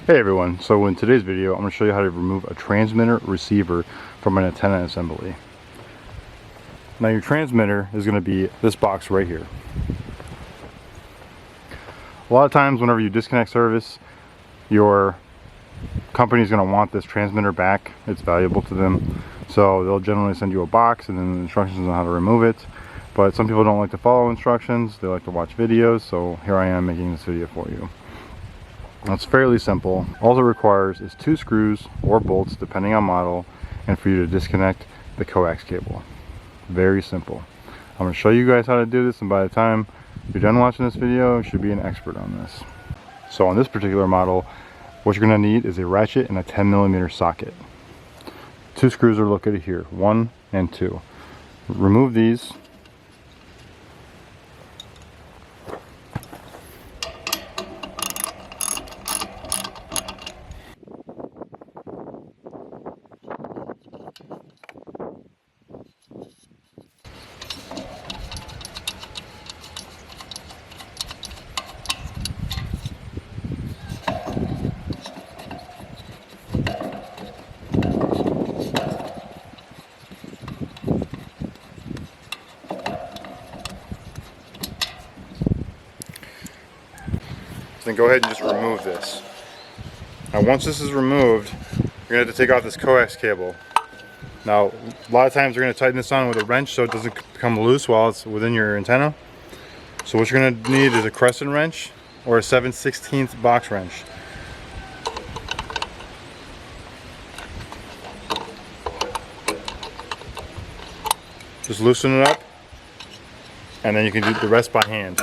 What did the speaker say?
Hey everyone, so in today's video I'm going to show you how to remove a transmitter receiver from an antenna assembly. Now your transmitter is going to be this box right here. A lot of times whenever you disconnect service, your company is going to want this transmitter back. It's valuable to them, so they'll generally send you a box and then the instructions on how to remove it. But some people don't like to follow instructions, they like to watch videos, so here I am making this video for you. It's fairly simple. All it requires is 2 screws or bolts depending on model, and for you to disconnect the coax cable. Very simple. I'm going to show you guys how to do this, and by the time you're done watching this video you should be an expert on this. So on this particular model, what you're going to need is a ratchet and a 10mm socket. 2 screws are located here, 1 and 2. Remove these. Then go ahead and just remove this. Now once this is removed, you're going to have to take off this coax cable. Now a lot of times you're going to tighten this on with a wrench so it doesn't become loose while it's within your antenna. So what you're going to need is a crescent wrench or a 7/16 box wrench. Just loosen it up and then you can do the rest by hand.